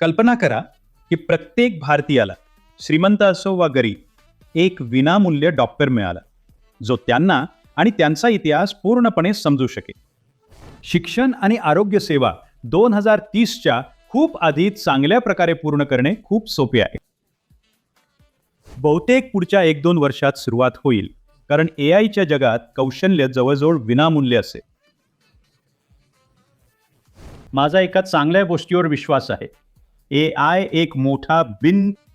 कल्पना करा की प्रत्येक भारतीयाला, श्रीमंत असो वा गरीब, एक विनामूल्य डॉक्टर मिळाला जो त्यांना आणि त्यांचा इतिहास पूर्णपणे समजू शकेल. शिक्षण आणि आरोग्य सेवा 2030च्या खूप आधी चांगल्या प्रकारे पूर्ण करणे खूप सोपे आहे. बहुतेक पुढच्या 1-2 वर्षात सुरुवात होईल, कारण एआयच्या जगात कौशल्य जवळजवळ विनामूल्य असेल. माझा एका चांगल्या गोष्टीवर विश्वास आहे. एआय एक मोठा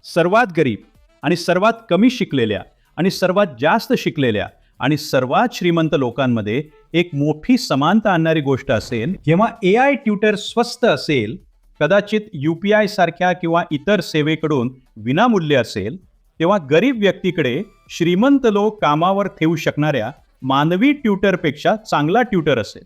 सर्वात गरीब आणि सर्वात कमी शिकलेल्या आणि सर्वात जास्त शिकलेल्या आणि सर्वात श्रीमंत लोकांमध्ये एक मोठी समानता आणणारी गोष्ट असेल. जेव्हा एआय ट्युटर स्वस्त असेल, कदाचित UPI सारख्या किंवा इतर सेवेकडून विनामूल्य असेल, तेव्हा गरीब व्यक्तीकडे श्रीमंत लोक कामावर ठेवू शकणाऱ्या मानवी ट्युटरपेक्षा चांगला ट्युटर असेल.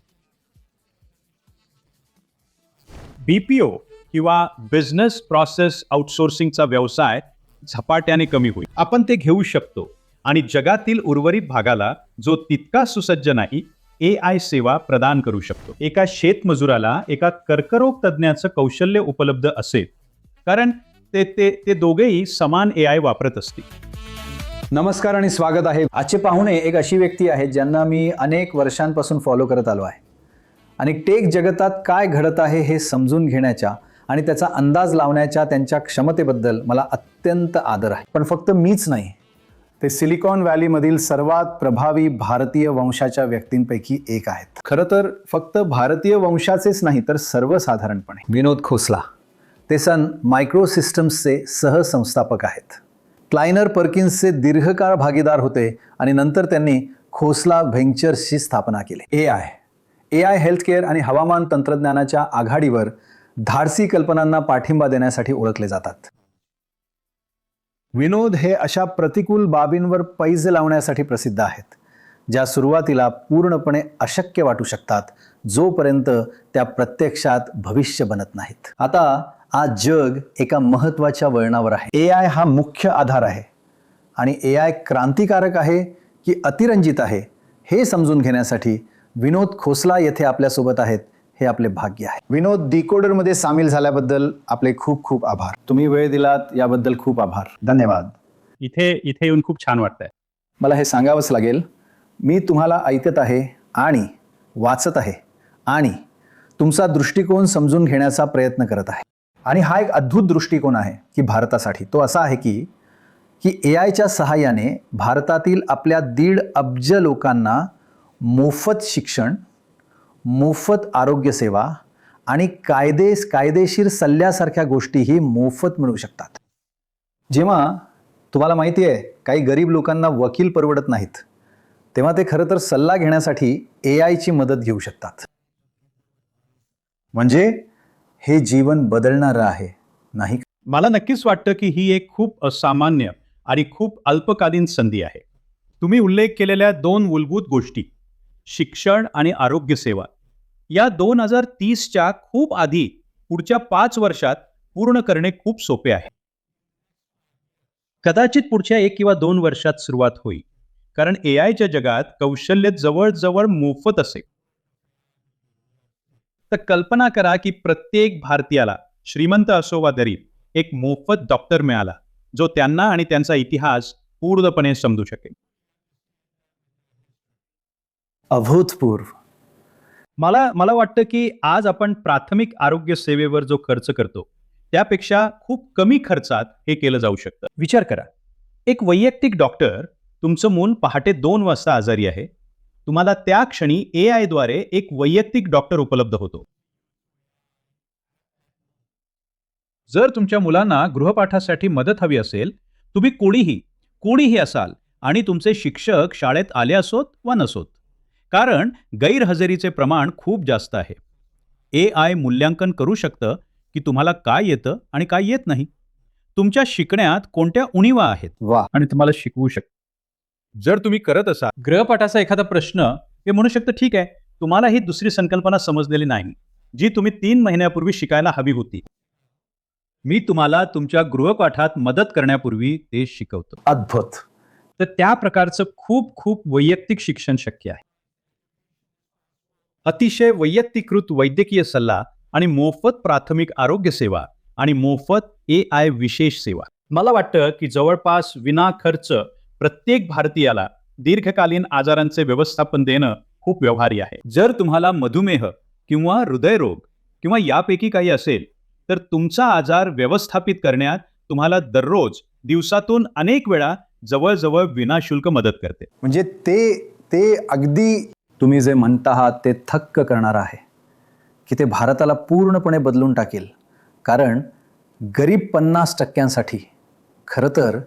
BPO किंवा बिझनेस प्रोसेस आउटसोर्सिंगचा व्यवसाय झपाट्याने कमी होईल. आपण ते घेऊ शकतो आणि जगातील उर्वरित भागाला, जो तितका सुसज्ज नाही, एआय सेवा प्रदान करू शकतो. एका शेतमजुराला एका कर्करोग तज्ज्ञाचं कौशल्य उपलब्ध असेल, कारण ते दोघेही समान एआय वापरत असतील. नमस्कार आणि स्वागत आहे. आजचे पाहुणे एक अशी व्यक्ती आहेत ज्यांना मी अनेक वर्षांपासून फॉलो करत आलो आहे आणि टेक जगतात काय घडत आहे हे समजून घेण्याच्या आणि त्याचा अंदाज लावण्याच्या त्यांच्या क्षमतेबद्दल मला अत्यंत आदर आहे. पण फक्त मीच नाही, ते सिलिकॉन व्हॅलीमधील सर्वात प्रभावी भारतीय वंशाच्या व्यक्तींपैकी एक आहेत. खरं तर फक्त भारतीय वंशाचेच नाही तर सर्वसाधारणपणे. विनोद खोसला. ते सन मायक्रोसिस्टम्सचे सहसंस्थापक आहेत. क्लायनर पर्किन्सचे दीर्घकाळ भागीदार होते आणि नंतर त्यांनी खोसला व्हेंचर्सची स्थापना केली. एआय हेल्थकेअर आणि हवामान तंत्रज्ञानाच्या आघाडीवर धाडसी कल्पनांना पाठिंबा देण्यासाठी ओळखले जातात. विनोद हे अशा प्रतिकूल बाबींवर पैज लावण्यासाठी प्रसिद्ध आहेत, ज्या सुरुवातीला पूर्णपणे अशक्य वाटू शकतात, जोपर्यंत त्या प्रत्यक्षात भविष्य बनत नाहीत. आता आज जग एका महत्त्वाच्या वळणावर आहे. एआय हा मुख्य आधार आहे आणि एआय क्रांतिकारक आहे की अतिरंजित आहे हे समजून घेण्यासाठी विनोद खोसला येथे आपल्यासोबत आहेत. हे आपले भाग्य आहे. विनोद, डिकोडरमध्ये सामील झाल्याबद्दल आपले खूप खूप आभार. तुम्ही वेळ दिलात याबद्दल खूप आभार. धन्यवाद. इथे येऊन खूप छान वाटतंय. मला हे सांगावंच लागेल. मी तुम्हाला ऐकत आहे आणि वाचत आहे आणि तुमचा दृष्टिकोन समजून घेण्याचा प्रयत्न करत आहे. आणि हा एक अद्भुत दृष्टिकोन आहे की भारतासाठी. तो असा आहे की एआयच्या सहाय्याने भारतातील आपल्या 1.5 अब्ज लोकांना मोफत शिक्षण, मोफत आरोग्य सेवा आणि कायदेशीर सल्ल्यासारख्या गोष्टीही मोफत मिळू शकतात. जेव्हा तुम्हाला माहिती आहे काही गरीब लोकांना वकील परवडत नाहीत, तेव्हा ते खरं तर सल्ला घेण्यासाठी एआयची मदत घेऊ शकतात. म्हणजे हे जीवन बदलणारं आहे, नाही? मला नक्कीच वाटतं की ही एक खूप असामान्य आणि खूप अल्पकालीन संधी आहे. तुम्ही उल्लेख केलेल्या 2 मूलभूत गोष्टी, शिक्षण आणि आरोग्य सेवा, या 2030च्या खूप आधी पुढच्या 5 वर्षात पूर्ण करणे खूप सोपे आहे. कदाचित पुढच्या 1 किंवा 2 वर्षात सुरुवात होईल, कारण एआयच्या जगात कौशल्य जवळजवळ मोफत असेल. तर कल्पना करा की प्रत्येक भारतीयाला, श्रीमंत असो वा गरीब, एक मोफत डॉक्टर मिळाला जो त्यांना आणि त्यांचा इतिहास पूर्णपणे समजू शकेल. अभूतपूर्व. मला वाटतं की आज आपण प्राथमिक आरोग्य सेवेवर जो खर्च करतो त्यापेक्षा खूप कमी खर्चात हे केलं जाऊ शकतं. विचार करा, एक वैयक्तिक डॉक्टर, तुमचं मूल पहाटे 2 वाजता आजारी आहे, तुम्हाला त्या क्षणी एआय द्वारे एक वैयक्तिक डॉक्टर उपलब्ध होतो. जर तुमच्या मुलांना गृहपाठासाठी मदत हवी असेल, तुम्ही कोणीही असाल आणि तुमचे शिक्षक शाळेत आले असोत वा नसोत, कारण गैरहजेरीचे प्रमाण खूप जास्त आहे. एआय मूल्यांकन करू शकतं की तुम्हाला काय येतं आणि काय येत नाही, तुमच्या शिकण्यात कोणत्या उणिवा आहेत, आणि तुम्हाला शिकवू शकतं. जर तुम्ही करत असाल गृहपाठाचा एखादा प्रश्न, हे म्हणू शकतं ठीक आहे, तुम्हाला ही दुसरी संकल्पना समजलेली नाही जी तुम्ही 3 महिन्यापूर्वी शिकायला हवी होती. मी तुम्हाला तुमच्या गृहपाठात मदत करण्यापूर्वी ते शिकवतो. अद्भुत. तर त्या प्रकारचं खूप वैयक्तिक शिक्षण शक्य आहे. अतिशय वैयक्तिकृत वैद्यकीय सल्ला आणि मोफत प्राथमिक आरोग्य सेवा आणि मोफत AI विशेष सेवा. मला वाटतं की जवळपास विना खर्च प्रत्येक भारतीयाला दीर्घकालीन आजारांचे व्यवस्थापन देणं खूप व्यवहारी आहे. जर तुम्हाला मधुमेह किंवा हृदयरोग किंवा यापैकी काही असेल तर तुमचा आजार व्यवस्थापित करण्यात तुम्हाला दररोज दिवसातून अनेक वेळा जवळजवळ विनाशुल्क मदत करते. म्हणजे ते अगदी तुम्ही जे म्हणता आहात ते थक्क करणार आहे की ते भारताला पूर्णपणे बदलून टाकेल. कारण गरीब 50% खरं तर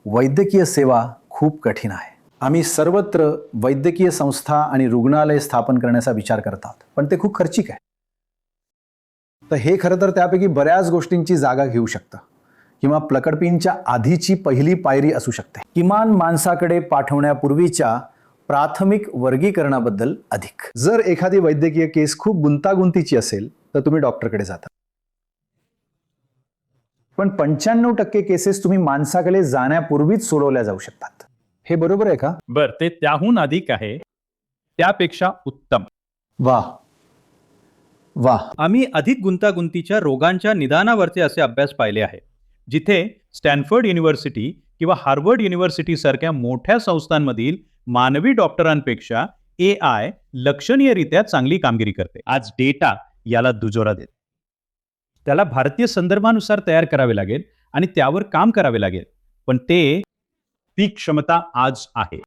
वैद्यकीय सेवा खूप कठीण आहे. आम्ही सर्वत्र वैद्यकीय संस्था आणि रुग्णालय स्थापन करण्याचा विचार करतात, पण ते खूप खर्चिक आहे. तर हे खरं तर त्यापैकी बऱ्याच गोष्टींची जागा घेऊ शकतं किंवा प्लकडपिनच्या आधीची पहिली पायरी असू शकते. किमान माणसाकडे पाठवण्यापूर्वीच्या प्राथमिक वर्गीकरणाबद्दल अधिक. जर एखादी वैद्यकीय केस खूप गुंतागुंतीची असेल तर तुम्ही डॉक्टरकडे जाता, पण 95% केसेस तुम्ही माणसाकडे जाण्यापूर्वीच सोडवल्या जाऊ शकतात. हे बरोबर आहे का? बर, ते त्याहून अधिक आहे, त्यापेक्षा उत्तम. वाह वाह. आम्ही अधिक गुंतागुंतीच्या रोगांच्या निदानावरचे असे अभ्यास पाहिले आहे, जिथे स्टॅनफोर्ड युनिव्हर्सिटी किंवा हार्वर्ड युनिव्हर्सिटी सारख्या मोठ्या संस्थांमधील मानवी डॉक्टरांपेक्षा AI लक्षणीयरित्या चांगली कामगिरी करते. आज डेटा याला दुजोरा देते. त्याला भारतीय संदर्भानुसार तयार करावे लागेल आणि त्यावर काम करावे लागेल, पण ती क्षमता आज आहे.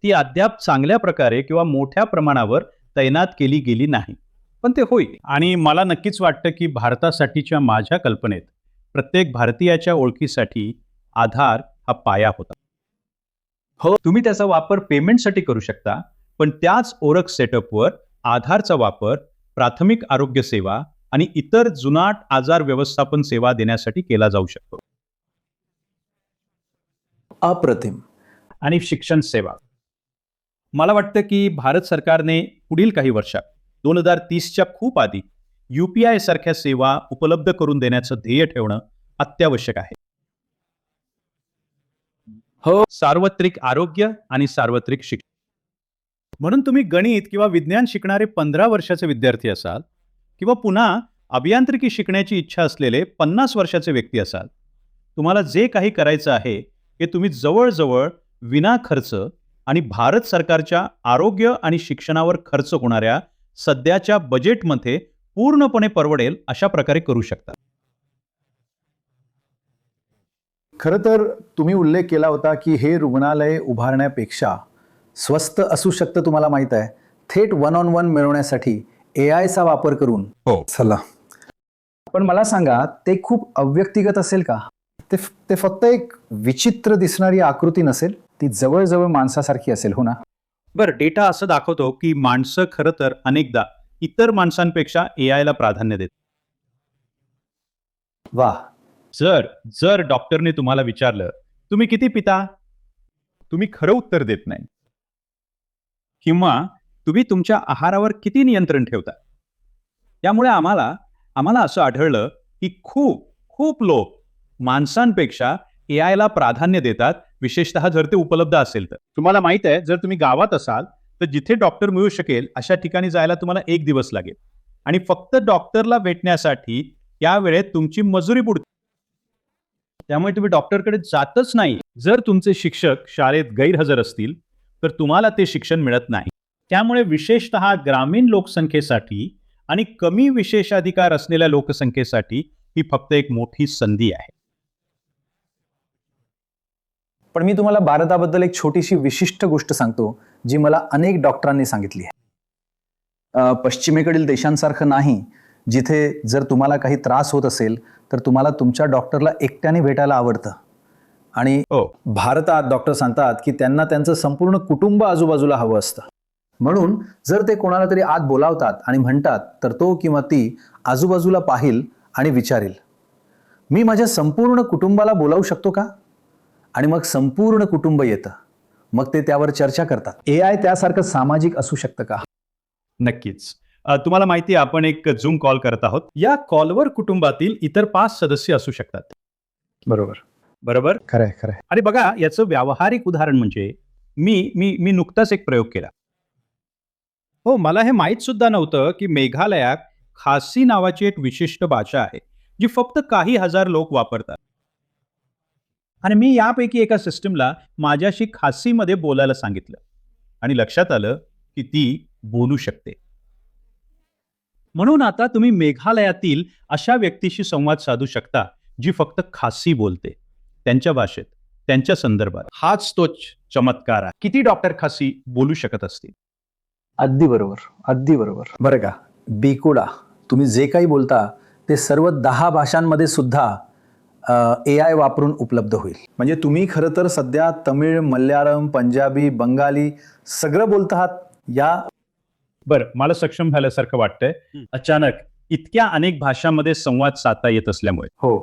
ती अद्याप चांगल्या प्रकारे किंवा मोठ्या प्रमाणावर तैनात केली गेली नाही, पण ते होईल. आणि मला नक्कीच वाटतं की भारतासाठीच्या माझ्या कल्पनेत प्रत्येक भारतीयाच्या ओळखीसाठी आधार हा पाया होता. हो, तुम्ही त्याचा वापर पेमेंटसाठी करू शकता, पण त्याच ओळख सेटअपवर आधारचा वापर प्राथमिक आरोग्य सेवा आणि इतर जुनाट आजार व्यवस्थापन सेवा देण्यासाठी केला जाऊ शकतो. अप्रतिम. आणि शिक्षण सेवा. मला वाटतं की भारत सरकारने पुढील काही वर्षात 2030च्या खूप आधी UPI सारख्या सेवा उपलब्ध करून देण्याचं ध्येय ठेवणं अत्यावश्यक आहे. हो, सार्वत्रिक आरोग्य आणि सार्वत्रिक शिक्षण. म्हणून तुम्ही गणित किंवा विज्ञान शिकणारे 15 वर्षाचे विद्यार्थी असाल किंवा पुन्हा अभियांत्रिकी शिकण्याची इच्छा असलेले 50 वर्षाचे व्यक्ती असाल, तुम्हाला जे काही करायचं आहे हे तुम्ही जवळजवळ विना खर्च आणि भारत सरकारच्या आरोग्य आणि शिक्षणावर खर्च होणाऱ्या सध्याच्या बजेटमध्ये पूर्णपणे परवडेल अशा प्रकारे करू शकता. खरं तर तुम्ही उल्लेख केला होता की हे रुग्णालय उभारण्यापेक्षा स्वस्त असू शकतं. तुम्हाला माहित आहे, थेट 1-on-1 मिळवण्यासाठी AI चा वापर करून. हो, चला, पण मला सांगा, ते खूप अव्यक्तिगत असेल का? ते फक्त एक विचित्र दिसणारी आकृती नसेल, ती जवळजवळ माणसासारखी असेल, हो ना? बरं, डेटा असं दाखवतो की माणसं खरं तर अनेकदा इतर माणसांपेक्षा AI ला प्राधान्य देतात. वाह. जर डॉक्टरने तुम्हाला विचारलं तुम्ही किती पिता, तुम्ही खरं उत्तर देत नाही, किंवा तुम्ही तुमच्या आहारावर किती नियंत्रण ठेवता, त्यामुळे आम्हाला असं आढळलं की खूप लोक माणसांपेक्षा AI ला प्राधान्य देतात, विशेषतः जर ते उपलब्ध असेल तर. तुम्हाला माहित आहे, जर तुम्ही गावात असाल तर जिथे डॉक्टर मिळू शकेल अशा ठिकाणी जायला तुम्हाला 1 दिवस लागेल आणि फक्त डॉक्टरला भेटण्यासाठी या वेळेत तुमची मजुरी बुडते. त्यामुळे तुम्ही डॉक्टरकडे जातच नाही. जर तुमचे शिक्षक शाळेत गैरहजर असतील तर तुम्हाला ते शिक्षण मिळत नाही. त्यामुळे विशेषतः ग्रामीण लोकसंख्येसाठी आणि कमी विशेषाधिकार असलेल्या लोकसंख्येसाठी ही फक्त एक मोठी संधी आहे. पण मी तुम्हाला भारताबद्दल एक छोटीशी विशिष्ट गोष्ट सांगतो, जी मला अनेक डॉक्टरांनी सांगितली आहे. पश्चिमेकडील देशांसारखं नाही, जिथे जर तुम्हाला काही त्रास होत असेल तर तुम्हाला तुमच्या डॉक्टरला एकट्याने भेटायला आवडतं. आणि भारतात डॉक्टर सांगतात की त्यांना त्यांचं संपूर्ण कुटुंब आजूबाजूला हवं असतं. म्हणून जर ते कोणाला तरी आत बोलावतात आणि म्हणतात तर तो किंवा ती आजूबाजूला पाहिल आणि विचारेल, मी माझ्या संपूर्ण कुटुंबाला बोलावू शकतो का? आणि मग संपूर्ण कुटुंब येतं. मग ते त्यावर चर्चा करतात. AI त्यासारखं सामाजिक असू शकतं का? नक्कीच. तुम्हाला माहिती आहे, आपण एक झूम कॉल करत आहोत. या कॉलवर कुटुंबातील इतर 5 सदस्य असू शकतात. बरोबर. खरंय. आणि बघा, याचं व्यावहारिक उदाहरण म्हणजे मी नुकताच एक प्रयोग केला. हो, मला हे माहीत सुद्धा नव्हतं की मेघालयात खासी नावाची एक विशिष्ट भाषा आहे जी फक्त काही हजार लोक वापरतात. आणि मी यापैकी एका सिस्टमला माझ्याशी खासीमध्ये बोलायला सांगितलं आणि लक्षात आलं की ती बोलू शकते. म्हणून आता तुम्ही मेघालयातील अशा व्यक्तीशी संवाद साधू शकता जी फक्त खासी बोलते, त्यांच्या भाषेत, त्यांच्या संदर्भात. हाच तो चमत्कार आहे. किती डॉक्टर खासी बोलू शकत असतील? अगदी बरोबर, अगदी बरोबर. बरं का, बिकुडा, तुम्ही जे काही बोलता ते सर्व 10 भाषांमध्ये सुद्धा AI वापरून उपलब्ध होईल. म्हणजे तुम्ही खरं तर सध्या तमिळ, मल्याळम, पंजाबी, बंगाली सगळं बोलत आहात. या बरं, मला सक्षम झाल्यासारखं वाटतंय अचानक इतक्या अनेक भाषांमध्ये संवाद साधता येत असल्यामुळे. हो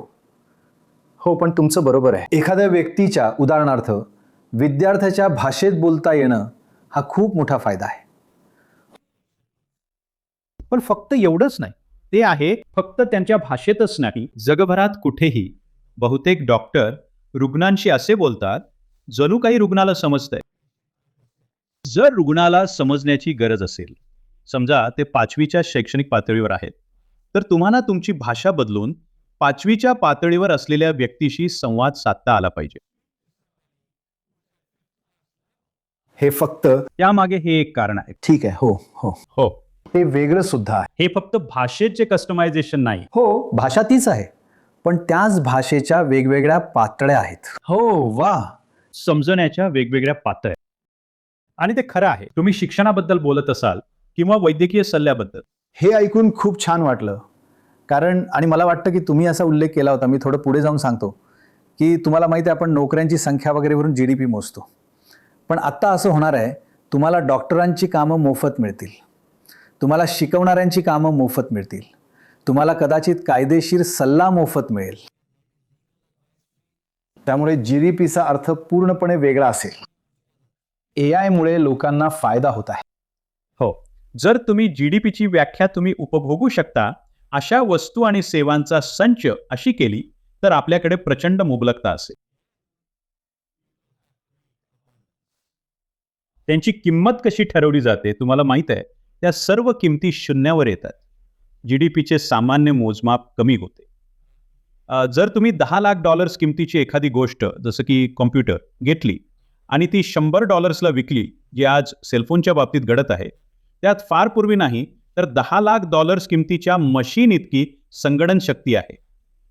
हो, पण तुमचं बरोबर आहे. एखाद्या व्यक्तीच्या, उदाहरणार्थ विद्यार्थ्याच्या भाषेत बोलता येणं हा खूप मोठा फायदा आहे. पण फक्त एवढंच नाही, ते आहे फक्त त्यांच्या भाषेतच नाही, जगभरात कुठेही बहुतेक डॉक्टर रुग्णांशी असे बोलतात जणू काही रुग्णाला समजतंय. जर रुग्णाला समजण्याची गरज असेल, समजा ते 5वीच्या शैक्षणिक पातळीवर आहेत, तर तुम्हाला तुमची भाषा बदलून 5वीच्या पातळीवर असलेल्या व्यक्तीशी संवाद साधता आला पाहिजे. हे फक्त त्यामागे हे एक कारण आहे. ठीक आहे. हो हो, हो, हे वेगळं सुद्धा आहे. हे फक्त भाषेचे कस्टमायझेशन नाही. हो, भाषा तीच आहे, पण त्याच भाषेच्या वेगवेगळ्या पातळ्या आहेत. हो वा, समजण्याच्या वेगवेगळ्या पातळ्या. आणि ते खरं आहे, तुम्ही शिक्षणाबद्दल बोलत असाल किंवा वैद्यकीय सल्ल्याबद्दल. हे ऐकून खूप छान वाटलं. कारण आणि मला वाटतं की तुम्ही असा उल्लेख केला होता, मी थोडं पुढे जाऊन सांगतो, की तुम्हाला माहिती आहे आपण नोकऱ्यांची संख्या वगैरेवरून GDP मोजतो. पण आत्ता असं होणार आहे, तुम्हाला डॉक्टरांची कामं मोफत मिळतील, तुम्हाला शिकवणाऱ्यांची कामं मोफत मिळतील, तुम्हाला कदाचित कायदेशीर सल्ला मोफत मिळेल. त्यामुळे GDPचा अर्थ पूर्णपणे वेगळा असेल. AI मुळे लोकांना फायदा होत आहे. हो, जर तुम्ही GDPची व्याख्या तुम्ही उपभोगू शकता अशा वस्तू आणि सेवांचा संच अशी केली तर आपल्याकडे प्रचंड मुबलकता असेल. त्यांची किंमत कशी ठरवली जाते तुम्हाला माहित आहे, त्या सर्व किमती शून्यावर येतात. GDPचे सामान्य मोजमाप कमी होते. जर तुम्ही $10 लाख किमतीची एखादी गोष्ट जसं की कॉम्प्युटर घेतली आणि ती $100 विकली, जी आज सेलफोनच्या बाबतीत घडत आहे, त्यात फार पूर्वी नाही तर $10 लाख किमतीच्या मशीन इतकी संगणन शक्ती आहे.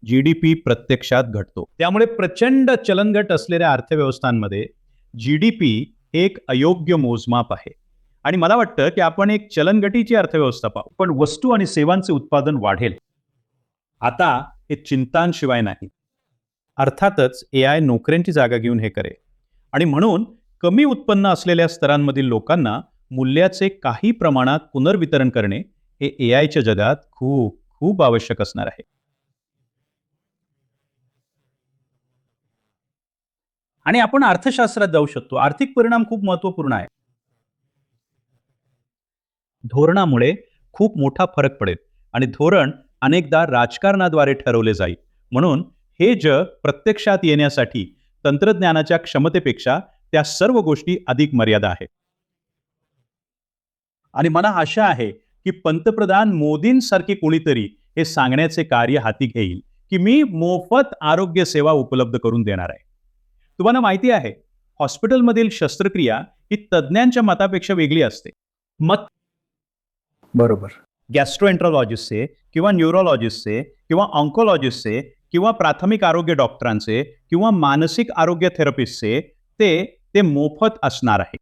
GDP प्रत्यक्षात घटतो. त्यामुळे प्रचंड चलनघट असलेल्या अर्थव्यवस्थांमध्ये GDP एक अयोग्य मोजमाप आहे. आणि मला वाटतं की आपण एक चलनघटीची अर्थव्यवस्था पाहू, पण वस्तू आणि सेवांचे उत्पादन वाढेल. आता हे चिंतांशिवाय नाही. अर्थातच AI नोकऱ्यांची जागा घेऊन हे करेल आणि म्हणून कमी उत्पन्न असलेल्या स्तरांमधील लोकांना मूल्याचे काही प्रमाणात पुनर्वितरण करणे हे AIच्या जगात खूप खूप आवश्यक असणार आहे. आणि आपण अर्थशास्त्रात जाऊ शकतो. आर्थिक परिणाम खूप महत्त्वपूर्ण आहे. धोरणामुळे खूप मोठा फरक पडेल आणि धोरण अनेकदा राजकारणाद्वारे ठरवले जाईल. म्हणून हे जग प्रत्यक्षात येण्यासाठी तंत्रज्ञानाच्या क्षमतेपेक्षा त्या सर्व गोष्टी अधिक मर्यादा आहेत. आणि मला आशा आहे की पंतप्रधान मोदींसारखे कोणीतरी हे सांगण्याचे कार्य हाती घेईल की मी मोफत आरोग्य सेवा उपलब्ध करून देणार आहे. तुम्हाला माहिती आहे, हॉस्पिटलमधील शस्त्रक्रिया ही तज्ज्ञांच्या मतापेक्षा वेगळी असते. मत बरोबर. गॅस्ट्रोएंट्रोलॉजिस्टचे किंवा न्यूरोलॉजिस्टचे किंवा ऑन्कोलॉजिस्टचे किंवा प्राथमिक आरोग्य डॉक्टरांचे किंवा मानसिक आरोग्य थेरपिस्टचे ते मोफत असणार आहे.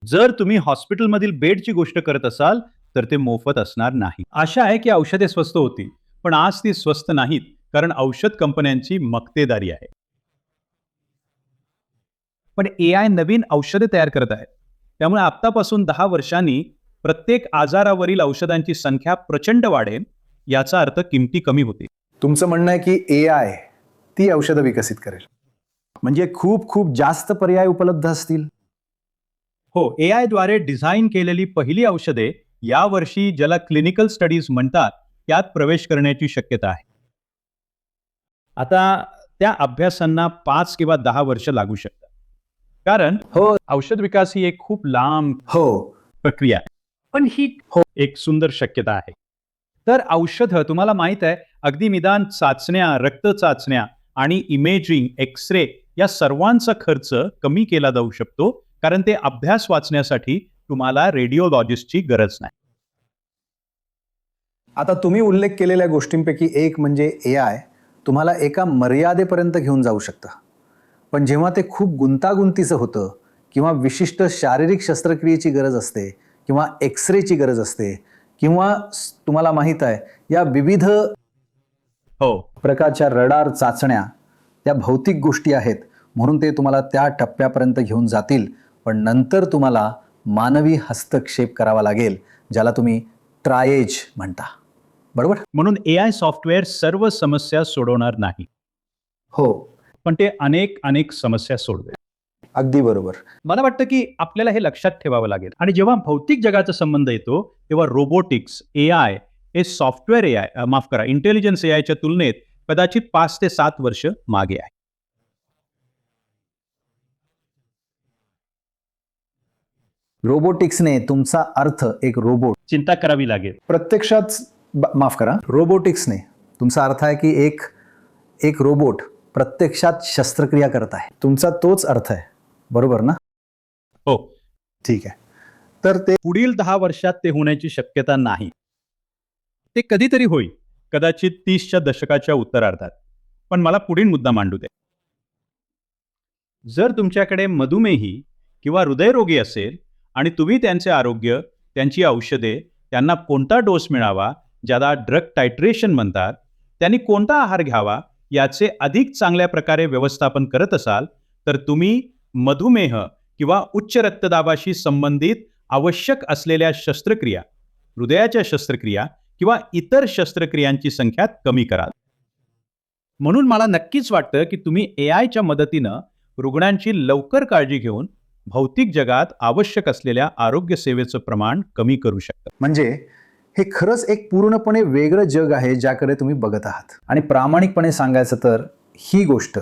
जर तुम्ही हॉस्पिटलमधील बेडची गोष्ट करत असाल तर ते मोफत असणार नाही. आशा आहे की औषधे स्वस्त होतील, पण आज ती स्वस्त नाहीत कारण औषध कंपन्यांची मक्तेदारी आहे. पण AI नवीन औषधे तयार करत आहे. त्यामुळे आत्तापासून 10 वर्षांनी प्रत्येक आजारावरील औषधांची संख्या प्रचंड वाढेल. याचा अर्थ किमती कमी होतील. तुमचं म्हणणं आहे की AI ती औषधं विकसित करेल, म्हणजे खूप खूप जास्त पर्याय उपलब्ध असतील. हो, AI द्वारे डिझाईन केलेली पहिली औषधे यावर्षी ज्याला क्लिनिकल स्टडीज म्हणतात त्यात प्रवेश करण्याची शक्यता आहे. आता त्या अभ्यासांना 5 किंवा 10 वर्ष लागू शकतात, कारण औषध विकास ही एक खूप लांब प्रक्रिया आहे. पण ही एक सुंदर शक्यता आहे. तर औषधं तुम्हाला माहीत आहे, अगदी निदान चाचण्या, रक्त चाचण्या आणि इमेजिंग, एक्स-रे या सर्वांचा खर्च कमी केला जाऊ शकतो, कारण ते अभ्यास वाचण्यासाठी तुम्हाला रेडिओलॉजिस्टची गरज नाही. आता तुम्ही उल्लेख केलेल्या गोष्टींपैकी एक म्हणजे AI तुम्हाला एका मर्यादेपर्यंत घेऊन जाऊ शकतं. पण जेव्हा ते खूप गुंतागुंतीचं होतं किंवा विशिष्ट शारीरिक शस्त्रक्रियेची गरज असते किंवा एक्स-रेची गरज असते किंवा तुम्हाला माहीत आहे या विविध हो, प्रकारच्या रडार चाचण्या त्या भौतिक गोष्टी आहेत, म्हणून ते तुम्हाला त्या टप्प्यापर्यंत घेऊन जातील. पण नंतर तुम्हाला मानवी हस्तक्षेप करावा लागेल, ज्याला तुम्ही ट्रायेज म्हणता. बरोबर? म्हणून AI सॉफ्टवेअर सर्व समस्या सोडवणार नाही, हो, पण ते अनेक समस्या सोडवेल. अगदी बरोबर. मला वाटतं की आपल्याला हे लक्षात ठेवावं लागेल. आणि जेव्हा भौतिक जगाचा संबंध येतो, तेव्हा रोबोटिक्स, AI हे सॉफ्टवेअर AI, माफ करा, इंटेलिजन्स AIच्या तुलनेत कदाचित 5 ते 7 वर्ष मागे आहे. रोबोटिक्सने तुमचा अर्थ एक रोबोट चिंता करावी लागेल. प्रत्यक्षात माफ करा, रोबोटिक्सने तुमचा अर्थ आहे की एक रोबोट प्रत्यक्षात शस्त्रक्रिया करत आहे. तुमचा तोच अर्थ आहे, बरोबर ना? हो, ठीक आहे. तर ते पुढील 10 वर्षात ते होण्याची शक्यता नाही. ते कधीतरी होईल, कदाचित 30च्या दशकाच्या उत्तरार्धात. पण मला पुढील मुद्दा मांडू दे. जर तुमच्याकडे मधुमेही किंवा हृदयरोगी असेल आणि तुम्ही त्यांचे आरोग्य, त्यांची औषधे, त्यांना कोणता डोस मिळावा, ज्याला ड्रग टायट्रेशन म्हणतात, त्यांनी कोणता आहार घ्यावा, याचे अधिक चांगल्या प्रकारे व्यवस्थापन करत असाल, तर तुम्ही मधुमेह किंवा उच्च रक्तदाबाशी संबंधित आवश्यक असलेल्या शस्त्रक्रिया, हृदयाच्या शस्त्रक्रिया किंवा इतर शस्त्रक्रियांची संख्या कमी कराल. म्हणून मला नक्कीच वाटतं की तुम्ही AIच्या मदतीनं रुग्णांची लवकर काळजी घेऊन भौतिक जगात आवश्यक असलेल्या आरोग्य सेवेचं प्रमाण कमी करू शकता. म्हणजे हे खरंच एक पूर्णपणे वेगळं जग आहे ज्याकडे तुम्ही बघत आहात. आणि प्रामाणिकपणे सांगायचं तर ही गोष्ट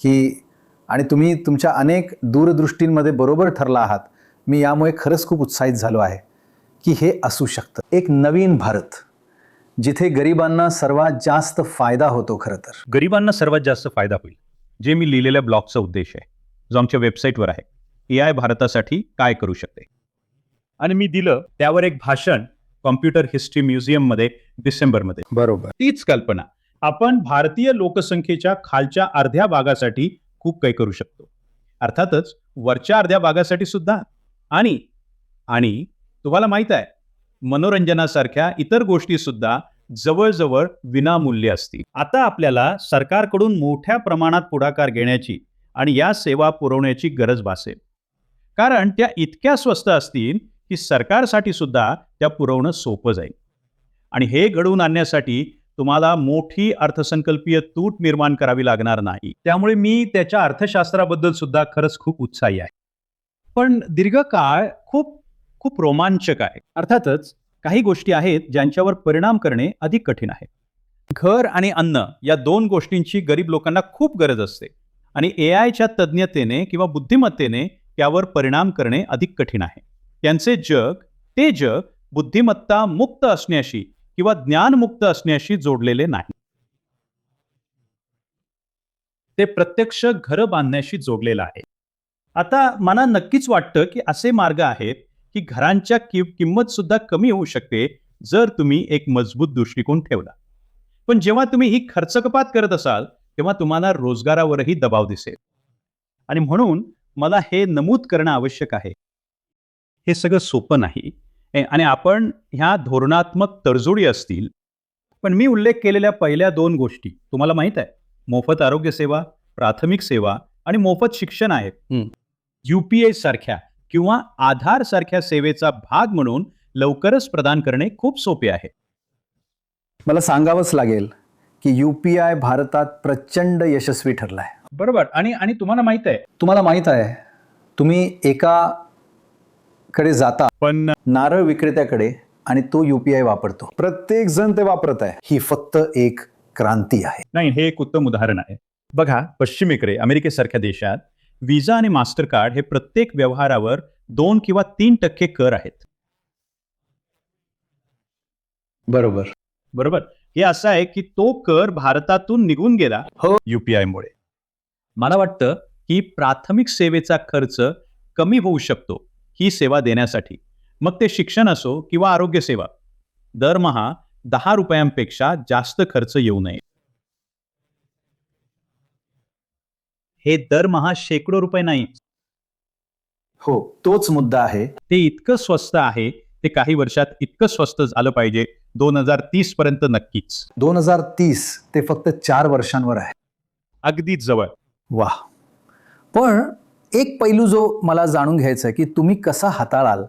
ही, आणि तुम्ही तुमच्या अनेक दूरदृष्टींमध्ये बरोबर ठरला आहात, मी यामुळे खरंच खूप उत्साहित झालो आहे की हे असू शकतं. एक नवीन भारत जिथे गरिबांना सर्वात जास्त फायदा होतो. खरं तर गरिबांना सर्वात जास्त फायदा होईल, जे मी लिहिलेल्या ब्लॉगचा उद्देश आहे, जो आमच्या वेबसाईटवर आहे, AI भारतासाठी काय करू शकते. आणि मी दिलं त्यावर एक भाषण कॉम्प्युटर हिस्ट्री म्युझियममध्ये डिसेंबरमध्ये. बरोबर. तीच कल्पना आपण भारतीय लोकसंख्येच्या खालच्या अर्ध्या भागासाठी खूप काही करू शकतो. अर्थातच वरच्या अर्ध्या भागासाठी सुद्धा. आणि आणि तुम्हाला माहित आहे, मनोरंजनासारख्या इतर गोष्टी सुद्धा जवळजवळ विनामूल्य असतील. आता आपल्याला सरकारकडून मोठ्या प्रमाणात पुढाकार घेण्याची आणि या सेवा पुरवण्याची गरज भासेल, कारण त्या इतक्या स्वस्त असतील की सरकारसाठी सुद्धा त्या पुरवणं सोपं जाईल. आणि हे घडवून आणण्यासाठी तुम्हाला मोठी अर्थसंकल्पीय तूट निर्माण करावी लागणार नाही. त्यामुळे मी त्याच्या अर्थशास्त्राबद्दल सुद्धा खरंच खूप उत्साही आहे. पण दीर्घकाळ खूप खूप रोमांचक आहे. अर्थातच काही गोष्टी आहेत ज्यांच्यावर परिणाम करणे अधिक कठीण आहे. घर आणि अन्न या 2 गोष्टींची गरीब लोकांना खूप गरज असते, आणि AIच्या तज्ज्ञतेने किंवा बुद्धिमत्तेने त्यावर परिणाम करणे अधिक कठीण आहे. त्यांचे जग, ते जग बुद्धिमत्ता मुक्त असण्याशी किंवा ज्ञानमुक्त असण्याशी जोडलेले नाही. ते प्रत्यक्ष घरं बांधण्याशी जोडलेलं आहे. आता मला नक्कीच वाटतं की असे मार्ग आहेत की घरांच्या किंमत सुद्धा कमी होऊ शकते जर तुम्ही एक मजबूत दृष्टिकोन ठेवला. पण जेव्हा तुम्ही ही खर्च कपात करत असाल, तेव्हा तुम्हाला रोजगारावरही दबाव दिसेल. आणि म्हणून मला हे नमूद करणं आवश्यक आहे, हे सगळं सोपं नाही. आणि आपण ह्या धोरणात्मक तडजोडी असतील, पण मी उल्लेख केलेल्या पहिल्या 2 गोष्टी तुम्हाला माहित आहे, मोफत आरोग्य सेवा, प्राथमिक सेवा आणि मोफत शिक्षण आहेत. UPI सारख्या किंवा आधार सारख्या सेवेचा भाग म्हणून लवकरच प्रदान करणे खूप सोपे आहे. मला सांगावंच लागेल की UPI भारतात प्रचंड यशस्वी ठरलाय. बरोबर. आणि तुम्हाला माहित आहे, तुम्ही एकाकडे जाता पण नारळ विक्रेत्याकडे आणि तो UPI वापरतो. प्रत्येक जण ते वापरत आहे. ही फक्त एक क्रांती आहे. नाही, हे एक उत्तम उदाहरण आहे. बघा, पश्चिमेकडे अमेरिकेसारख्या देशात व्हिसा आणि मास्टर कार्ड हे प्रत्येक व्यवहारावर 2 किंवा 3% कर आहेत. बरोबर. बरोबर. हे असं आहे की तो कर भारतातून निघून गेला हो. युपीआयमुळे. मला वाटतं की प्राथमिक सेवेचा खर्च कमी होऊ शकतो ही सेवा देण्यासाठी. मग ते शिक्षण असो किंवा आरोग्य सेवा. दरमहा 10 रुपयांपेक्षा जास्त खर्च येऊ नये. हे दरमहा शेकडो रुपये नाही. हो, तोच मुद्दा आहे. ते इतकं स्वस्त आहे, ते काही वर्षात इतकं स्वस्त झालं पाहिजे 2030 पर्यंत नक्कीच. 2030 ते फक्त 4 वर्षांवर आहे. अगदीच जवळ. वाह! पण एक पैलू जो मला जाणून घ्यायचा आहे, की तुम्ही कसा हाताळाल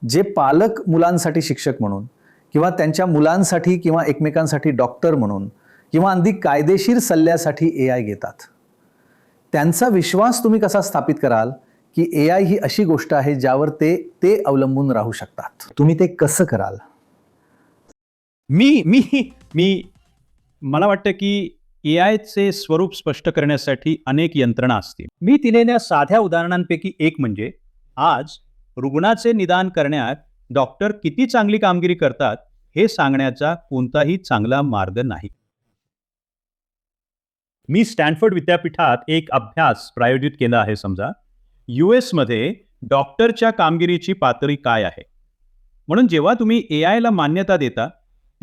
जे पालक मुलांसाठी शिक्षक म्हणून किंवा त्यांच्या मुलांसाठी किंवा एकमेकांसाठी डॉक्टर म्हणून किंवा अगदी कायदेशीर सल्ल्यासाठी एआय घेतात. त्यांचा विश्वास तुम्ही कसा स्थापित कराल, की एआय ही अशी गोष्ट आहे ज्यावर ते अवलंबून राहू शकतात. तुम्ही ते कसं कराल? मी मी मी मला वाटतं की एआयचे स्वरूप स्पष्ट करण्यासाठी अनेक यंत्रणा असतील. मी दिलेल्या साध्या उदाहरणांपैकी एक म्हणजे आज रुग्णाचे निदान करण्यात डॉक्टर किती चांगली कामगिरी करतात हे सांगण्याचा कोणताही चांगला मार्ग नाही. मी स्टॅनफोर्ड विद्यापीठात एक अभ्यास प्रायोजित केला आहे. समजा US मध्ये डॉक्टरच्या कामगिरीची पातळी काय आहे, म्हणून जेव्हा तुम्ही एआयला मान्यता देता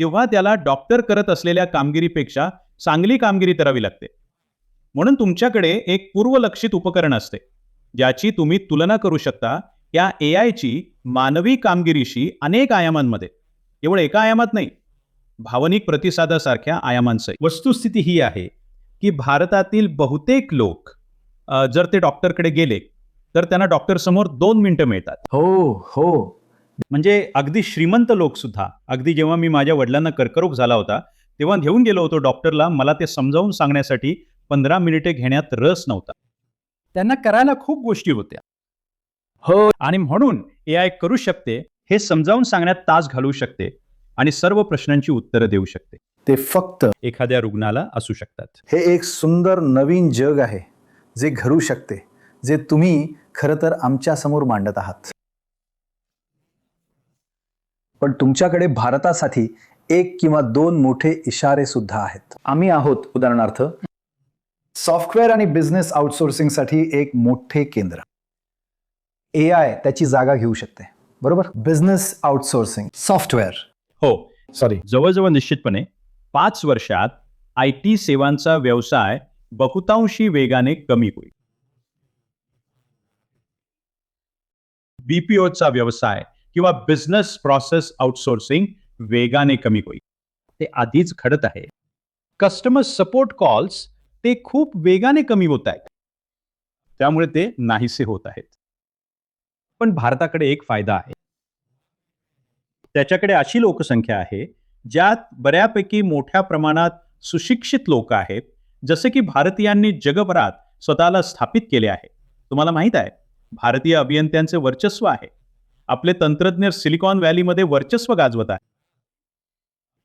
तेव्हा त्याला डॉक्टर करत असलेल्या कामगिरीपेक्षा चांगली कामगिरी करावी लागते. म्हणून तुमच्याकडे एक पूर्वलक्षित उपकरण असते ज्याची तुम्ही तुलना करू शकता या एआयची मानवी कामगिरीशी अनेक आयामांमध्ये, केवळ एका आयामात नाही, भावनिक प्रतिसादासारख्या आयामांसह. वस्तुस्थिती ही आहे की भारतातील बहुतेक लोक जर ते डॉक्टरकडे गेले तर त्यांना डॉक्टर समोर 2 मिनिटं मिळतात. हो. म्हणजे अगदी श्रीमंत लोक सुद्धा, अगदी जेव्हा मी माझ्या वडिलांना कर्करोग झाला होता तेव्हा घेऊन गेलो होतो डॉक्टरला, मला ते समजावून सांगण्यासाठी 15 मिनिटे घेण्यात रस नव्हता. त्यांना करायला खूप गोष्टी होत्या. हो. आणि म्हणून एआय करू शकते हे समजावून सांगण्यात तास घालवू शकते आणि सर्व प्रश्नांची उत्तरं देऊ शकते. ते फक्त एखाद्या रुग्णाला असू शकतात. हे एक सुंदर नवीन जग आहे जे घडू शकते, जे तुम्ही खरं तर आमच्या समोर मांडत आहात. पण तुमच्याकडे भारतासाठी 1 किंवा 2 मोठे इशारे सुद्धा आहेत. आम्ही आहोत उदाहरणार्थ सॉफ्टवेअर आणि बिझनेस आउटसोर्सिंगसाठी एक मोठे केंद्र. एआय त्याची जागा घेऊ शकते, बरोबर? Business outsourcing software. हो, जवळजवळ निश्चितपणे 5 वर्षात IT सेवांचा व्यवसाय बहुतांशी वेगाने कमी होईल. BPOचा व्यवसाय किंवा बिझनेस प्रोसेस आउटसोर्सिंग वेगाने कमी होईल. ते आधीच घडत आहे. कस्टमर सपोर्ट कॉल्स ते खूप वेगाने कमी होत आहेत, त्यामुळे ते नाहीसे होत आहेत. पण भारताकडे एक फायदा आहे. त्याच्याकडे अशी लोकसंख्या आहे ज्यात बऱ्यापैकी मोठ्या प्रमाणात सुशिक्षित लोक आहेत, जसे की भारतीयांनी जगभरात स्वतःला स्थापित केले आहे. तुम्हाला माहित आहे, भारतीय अभियंत्यांचे वर्चस्व आहे. आपले तंत्रज्ञ सिलिकॉन व्हॅलीमध्ये वर्चस्व गाजवत आहे.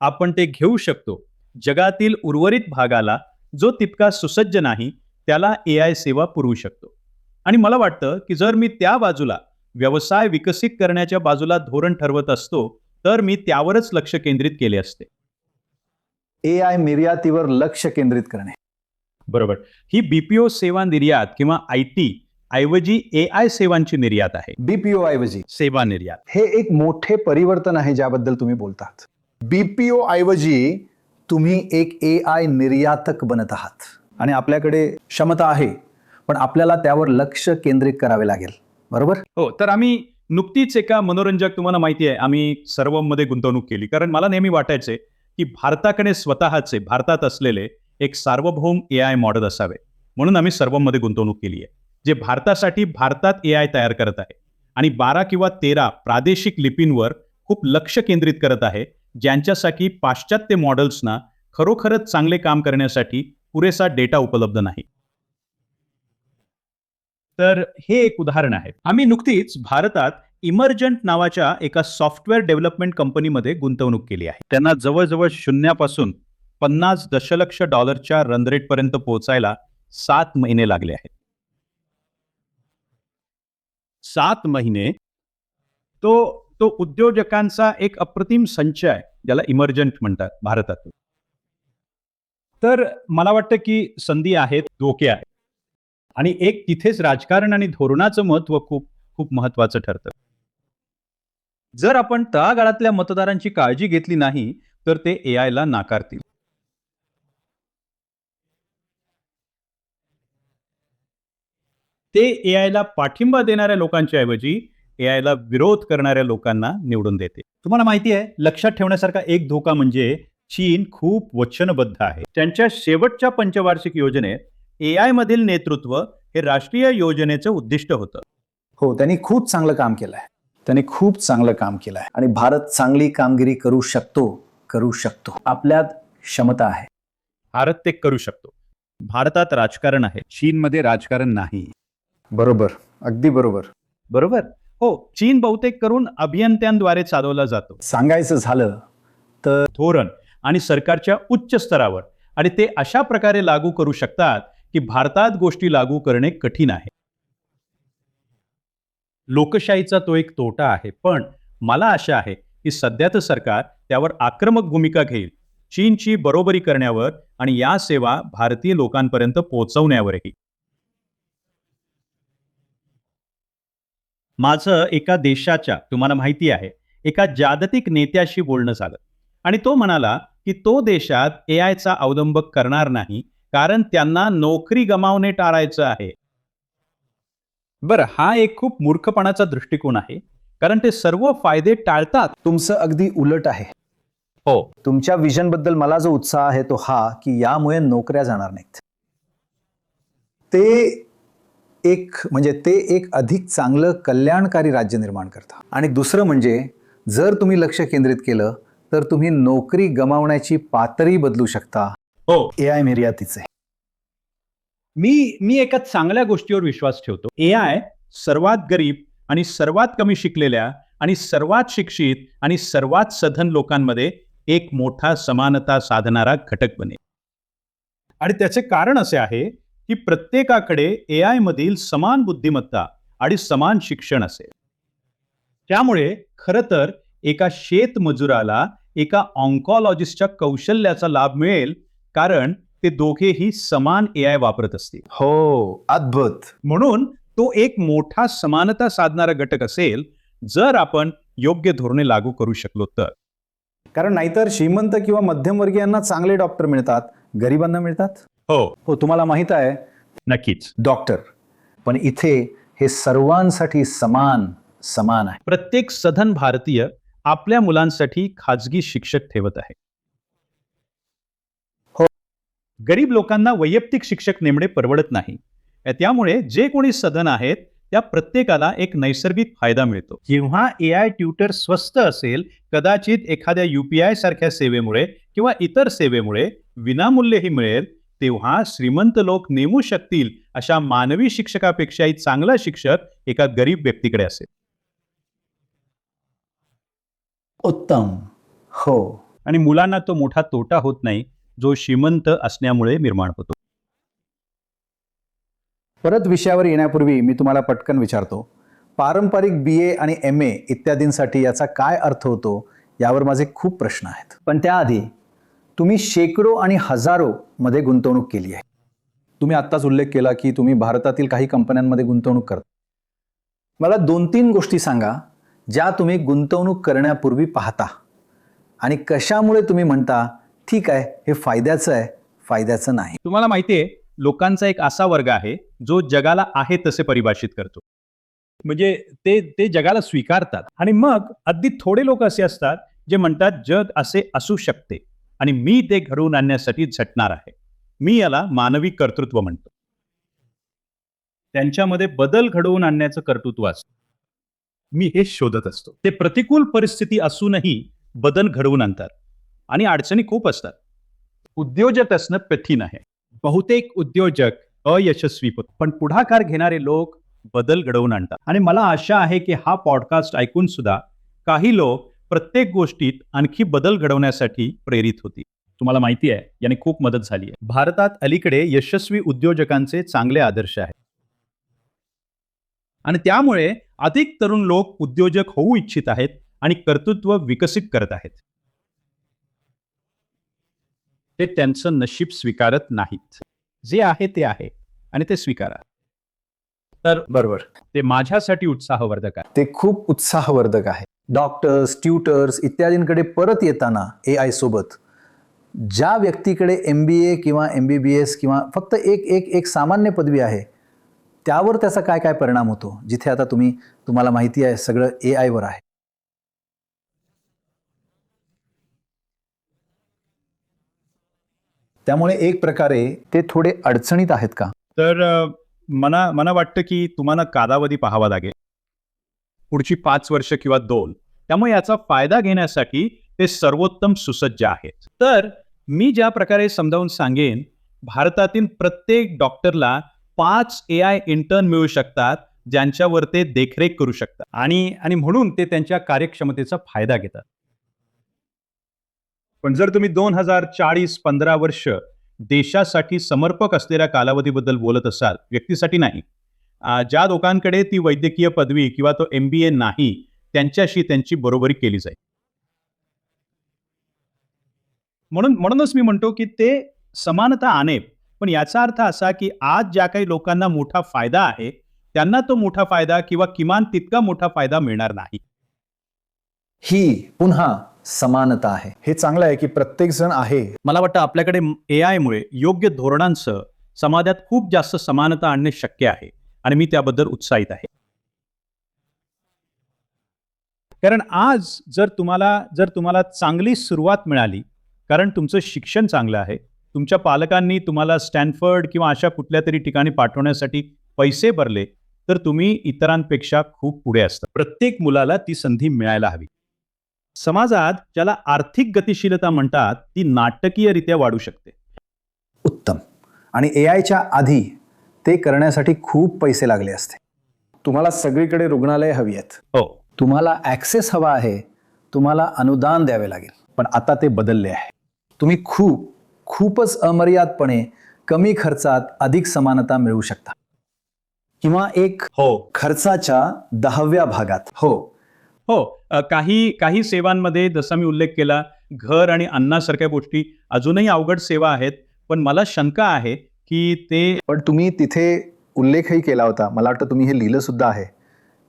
आपण ते घेऊ शकतो. जगातील उर्वरित भागाला जो तितका सुसज्ज नाही त्याला एआय सेवा पुरवू शकतो. आणि मला वाटतं की जर मी त्या बाजूला व्यवसाय विकसित करण्याच्या बाजूला धोरण ठरवत असतो तर मी त्यावरच लक्ष केंद्रित केले असते. एआय निर्यातीवर लक्ष केंद्रित करणे. बरोबर. ही BPO सेवा निर्यात किंवा IT ऐवजी एआय सेवांची निर्यात आहे. बीपीओ ऐवजी सेवा निर्यात. हे एक मोठे परिवर्तन आहे ज्याबद्दल तुम्ही बोलतात. बीपीओ ऐवजी तुम्ही एक एआय निर्यातक बनत आहात आणि आपल्याकडे क्षमता आहे, पण आपल्याला त्यावर लक्ष केंद्रित करावे लागेल, बरोबर? हो, तर आम्ही नुकतीच एका मनोरंजक, तुम्हाला माहिती आहे, आम्ही सर्वमध्ये गुंतवणूक केली. कारण मला नेहमी वाटायचे की भारताकडे स्वतःचे, भारतात असलेले एक सार्वभौम एआय मॉडेल असावे. म्हणून आम्ही सर्वमध्ये गुंतवणूक केली आहे, जे भारतासाठी भारतात एआय तयार करत आहे आणि 12 किंवा 13 प्रादेशिक लिपींवर खूप लक्ष केंद्रित करत आहे, ज्यांच्यासाठी पाश्चात्य मॉडेल्सना खरोखरच चांगले काम करण्यासाठी पुरेसा डेटा उपलब्ध नाही. तर हे एक उदाहरण आहे. आम्ही नुकतीच भारतात इमर्जंट नावाच्या एका सॉफ्टवेअर डेव्हलपमेंट कंपनीमध्ये गुंतवणूक केली आहे. त्यांना जवळजवळ शून्यापासून $50 दशलक्ष रन रेट पर्यंत पोहोचायला 7 महिने लागले आहेत. 7 महिने. तो तो उद्योजकांचा एक अप्रतिम संच आहे, ज्याला इमर्जंट म्हणतात भारतात. तर मला वाटतं की संधी आहेत, धोके आहेत. आणि एक तिथेच राजकारण आणि धोरणाचं महत्त्व खूप खूप महत्त्वाचं ठरतं. जर आपण तळागाळातल्या मतदारांची काळजी घेतली नाही, तर ते एआयला नाकारतील. ते एआयला पाठिंबा देणाऱ्या लोकांच्या ऐवजी एआयला विरोध करणाऱ्या लोकांना निवडून देते. तुम्हाला माहिती आहे, लक्षात ठेवण्यासारखा एक धोका म्हणजे चीन खूप वचनबद्ध आहे. त्यांच्या शेवटच्या पंचवार्षिक योजनेत एआय मधील नेतृत्व हे राष्ट्रीय योजनेचं उद्दिष्ट होतं. हो, त्यांनी खूप चांगलं काम केलं आहे. त्यांनी खूप चांगलं काम केलं आहे आणि भारत चांगली कामगिरी करू शकतो. आपल्यात क्षमता आहे. भारत ते करू शकतो. भारतात राजकारण आहे, चीनमध्ये राजकारण नाही. बरोबर, अगदी बरोबर. बरोबर. हो, चीन बहुतेक करून अभियंत्यांद्वारे चालवला जातो. सांगायचं झालं तर धोरण आणि सरकारच्या उच्च स्तरावर, आणि ते अशा प्रकारे लागू करू शकतात की भारतात गोष्टी लागू करणे कठीण आहे. लोकशाहीचा तो एक तोटा आहे, पण मला आशा आहे की सध्याचं सरकार त्यावर आक्रमक भूमिका घेईल, चीनची बरोबरी करण्यावर आणि या सेवा भारतीय लोकांपर्यंत पोहोचवण्यावरही. माझं एका देशाच्या, तुम्हाला माहिती आहे, एका जागतिक नेत्याशी बोलणं झालं आणि तो म्हणाला की तो देशात एआयचा अवलंब करणार नाही, कारण त्यांना नोकरी गमावणे टाळायचं आहे. बरं, हा एक खूप मूर्खपणाचा दृष्टिकोन आहे, कारण ते सर्व फायदे टाळतात. तुमचं अगदी उलट आहे. हो, तुमच्या विजन बद्दल मला जो उत्साह आहे तो हा की यामुळे नोकऱ्या जाणार नाहीत. ते एक अधिक चांगलं कल्याणकारी राज्य निर्माण करतं. आणि दुसरं म्हणजे जर तुम्ही लक्ष केंद्रित केलं तर तुम्ही नोकरी गमावण्याची पातळी बदलू शकता. हो. एआय निर्यातीचे. मी एका चांगल्या गोष्टीवर विश्वास ठेवतो. एआय सर्वात गरीब आणि सर्वात कमी शिकलेल्या आणि सर्वात शिक्षित आणि सर्वात सधन लोकांमध्ये एक मोठा समानता साधणारा घटक बनेल. आणि त्याचे कारण असे आहे की प्रत्येकाकडे एआय मधील समान बुद्धिमत्ता आणि समान शिक्षण असेल. त्यामुळे खरं तर एका शेतमजुराला एका ऑन्कॉलॉजिस्टच्या कौशल्याचा लाभ मिळेल, कारण ते दोघेही समान एआय वापरत असतील. हो, अद्भुत. म्हणून तो एक मोठा समानता साधणारा घटक असेल, जर आपण योग्य धोरणे लागू करू शकलो तर. कारण नाहीतर श्रीमंत किंवा मध्यमवर्गीयांना चांगले डॉक्टर मिळतात, गरिबांना मिळतात. हो, तुम्हाला माहित आहे, नक्कीच. डॉक्टर, पण इथे हे सर्वांसाठी समान आहे. प्रत्येक सधन भारतीय आपल्या मुलांसाठी खाजगी शिक्षक ठेवत आहे. हो. गरीब लोकांना वैयक्तिक शिक्षक नेमणे परवडत नाही. त्यामुळे जे कोणी सधन आहेत त्या प्रत्येकाला एक नैसर्गिक फायदा मिळतो. जेव्हा एआय ट्युटर स्वस्त असेल, कदाचित एखाद्या UPI सारख्या सेवेमुळे किंवा इतर सेवेमुळे विनामूल्यही मिळेल, तेव्हा श्रीमंत लोक नेमू शकतील अशा मानवी शिक्षकापेक्षाही चांगला शिक्षक एका गरीब व्यक्तीकडे असेल. उत्तम. हो. आणि मुलांना तो मोठा तोटा होत नाही, जो श्रीमंत असण्यामुळे निर्माण होतो. परत विषयावर येण्यापूर्वी मी तुम्हाला पटकन विचारतो, पारंपरिक BA आणि MA इत्यादींसाठी याचा काय अर्थ होतो, यावर माझे खूप प्रश्न आहेत. पण त्याआधी तुम्ही शेकडो आणि हजारो मध्ये गुंतवणूक केली आहे. तुम्ही आत्ताच उल्लेख केला की तुम्ही भारतातील काही कंपन्यांमध्ये गुंतवणूक करता. मला 2-3 गोष्टी सांगा ज्या तुम्ही गुंतवणूक करण्यापूर्वी पाहता आणि कशामुळे तुम्ही म्हणता ठीक आहे, हे फायद्याचं आहे, फायद्याचं नाही. तुम्हाला माहिती आहे, लोकांचा एक असा वर्ग आहे जो जगाला आहे तसे परिभाषित करतो. म्हणजे ते जगाला स्वीकारतात. आणि मग अगदी थोडे लोक असे असतात जे म्हणतात जग असे असू शकते आणि मी ते घडवून आणण्यासाठी झटणार आहे. मी याला मानवी कर्तृत्व म्हणतो. त्यांच्यामध्ये बदल घडवून आणण्याचं कर्तृत्व असतं. मी हे शोधत असतो. ते प्रतिकूल परिस्थिती असूनही बदल घडवून आणतात आणि अडचणी खूप असतात. उद्योजक असणं कठीण आहे. बहुतेक उद्योजक अयशस्वी होतात, पण पुढाकार घेणारे लोक बदल घडवून आणतात. आणि मला आशा आहे की हा पॉडकास्ट ऐकून सुद्धा काही लोक प्रत्येक गोष्टीत आणखी बदल घडवण्यासाठी प्रेरित होतील. तुम्हाला माहिती आहे, याने खूप मदत झाली आहे. भारतात अलीकडे यशस्वी उद्योजकांचे चांगले आदर्श आहेत आणि त्यामुळे अधिक तरुण लोक उद्योजक होऊ इच्छित आहेत आणि कर्तृत्व विकसित करत आहेत. ते त्यांचं नशीब स्वीकारत नाहीत. जे आहे ते आहे आणि ते स्वीकारा. तर बरोबर. ते माझ्यासाठी उत्साहवर्धक आहे. ते खूप उत्साहवर्धक आहे. डॉक्टर्स, ट्युटर्स इत्यादींकडे परत येताना AI सोबत ज्या व्यक्तीकडे MBA किंवा MBBS किंवा फक्त एक सामान्य पदवी आहे, त्यावर त्याचा काय काय परिणाम होतो, जिथे आता तुम्हाला माहिती आहे सगळं AI वर आहे. त्यामुळे एक प्रकारे ते थोडे अडचणीत आहेत का? तर मला वाटतं की तुम्हाला कालावधी पाहावा लागेल. पुढची 5 वर्ष किंवा 2. त्यामुळे याचा फायदा घेण्यासाठी ते सर्वोत्तम सुसज्ज आहेत. तर मी ज्या प्रकारे समजावून सांगेन, भारतातील प्रत्येक डॉक्टरला 5 AI इंटर्न मिळू शकतात, ज्यांच्यावर ते देखरेख करू शकतात आणि म्हणून ते त्यांच्या कार्यक्षमतेचा फायदा घेतात. पण जर तुम्ही 2040-15 वर्ष देशासाठी समर्पक असलेल्या कालावधीबद्दल बोलत असाल, व्यक्तीसाठी नाही, ज्या लोकांकडे ती वैद्यकीय पदवी किंवा तो MBA नाही, त्यांच्याशी त्यांची बरोबरी केली जाईल. म्हणूनच मी म्हणतो की ते समानता आणेल. पण याचा अर्थ असा की आज ज्या काही लोकांना मोठा फायदा आहे, त्यांना तो मोठा फायदा किंवा किमान तितका मोठा फायदा मिळणार नाही. ही पुन्हा समानता आहे. हे चांगलं आहे की प्रत्येक जण आहे. मला वाटतं आपल्याकडे AI मुळे योग्य धोरणांसह समाजात खूप जास्त समानता आणणे शक्य आहे आणि मी त्याबद्दल उत्साहित आहे. कारण आज जर तुम्हाला चांगली सुरुवात मिळाली, कारण तुमचं शिक्षण चांगलं आहे, तुमच्या पालकांनी तुम्हाला स्टॅनफर्ड किंवा अशा कुठल्या तरी ठिकाणी पाठवण्यासाठी पैसे भरले, तर तुम्ही इतरांपेक्षा खूप पुढे असता. प्रत्येक मुलाला ती संधी मिळायला हवी. समाजात ज्याला आर्थिक गतिशीलता म्हणतात, ती नाटकीयरित्या वाढू शकते. उत्तम. आणि AIच्या आधी ते करण्यासाठी खूप पैसे लागले असते. तुम्हाला सगळीकडे रुग्णालय हवी आहेत. हो. तुम्हाला ॲक्सेस हवा आहे. तुम्हाला अनुदान द्यावे लागेल. पण आता ते बदलले आहे. तुम्ही खूपच अमर्यादपणे कमी खर्चात अधिक समानता मिळवू शकता. किंवा एक खर्चाच्या 10व्या भागात. हो, काही सेवांमध्ये जसा मी उल्लेख केला, घर आणि अन्नासारख्या गोष्टी अजूनही अवघड सेवा आहेत. पण मला शंका आहे की पण तुम्ही तिथे उल्लेखही केला होता, मला वाटतं तुम्ही हे लिहिलं सुद्धा आहे,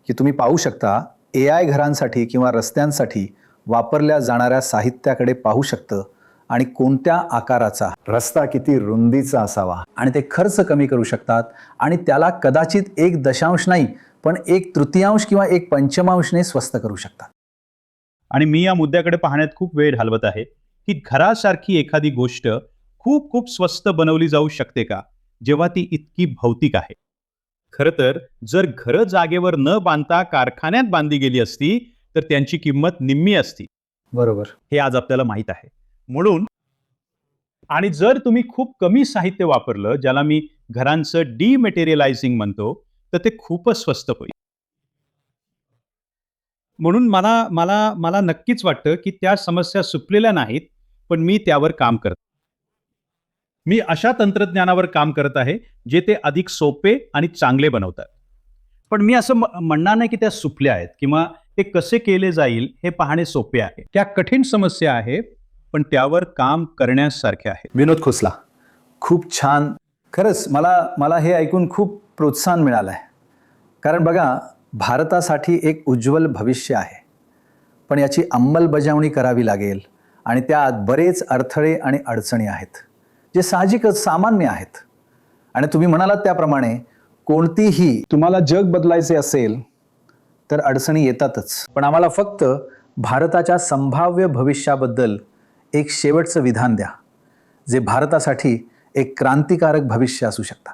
की तुम्ही पाहू शकता AI घरांसाठी किंवा रस्त्यांसाठी वापरल्या जाणाऱ्या साहित्याकडे पाहू शकतं आणि कोणत्या आकाराचा रस्ता किती रुंदीचा असावा आणि ते खर्च कमी करू शकतात आणि त्याला कदाचित 1 नाही पण 1/3 किंवा 1/5 स्वस्त करू शकतात. आणि मी या मुद्द्याकडे पाहण्यात खूप वेळ घालवत आहे की घरासारखी एखादी गोष्ट खूप खूप स्वस्त बनवली जाऊ शकते का, जेव्हा ती इतकी भौतिक आहे. खरं तर जर घरं जागेवर न बांधता कारखान्यात बांधली गेली असती, तर त्यांची किंमत निम्मी असती. बरोबर. हे आज आपल्याला माहीत आहे. म्हणून आणि जर तुम्ही खूप कमी साहित्य वापरलं, ज्याला मी घरांचं डिमेटेरियलायझिंग म्हणतो, तर ते खूपच स्वस्त होईल. म्हणून मला नक्कीच वाटतं की त्या समस्या सुटलेल्या नाहीत, पण मी त्यावर काम करतो. मी अशा तंत्रज्ञानावर काम करत आहे, जे ते अधिक सोपे आणि चांगले बनवतात. पण मी असं म्हणणार नाही की त्या सुटल्या आहेत किंवा ते कसे केले जाईल हे पाहणे सोपे आहे. त्या कठीण समस्या आहे, पण त्यावर काम करण्यासारखे आहे. विनोद खोसला, खूप छान. खरंच मला हे ऐकून खूप प्रोत्साहन मिळालं आहे. कारण बघा, भारतासाठी एक उज्ज्वल भविष्य आहे, पण याची अंमलबजावणी करावी लागेल आणि त्यात बरेच अडथळे आणि अडचणी आहेत, जे साहजिकच सामान्य आहेत. आणि तुम्ही म्हणालात त्याप्रमाणे कोणतीही तुम्हाला जग बदलायचे असेल तर अडचणी येतातच. पण आम्हाला फक्त भारताच्या संभाव्य भविष्याबद्दल एक शेवटचं विधान द्या, जे भारतासाठी एक क्रांतिकारक भविष्य असू शकतं.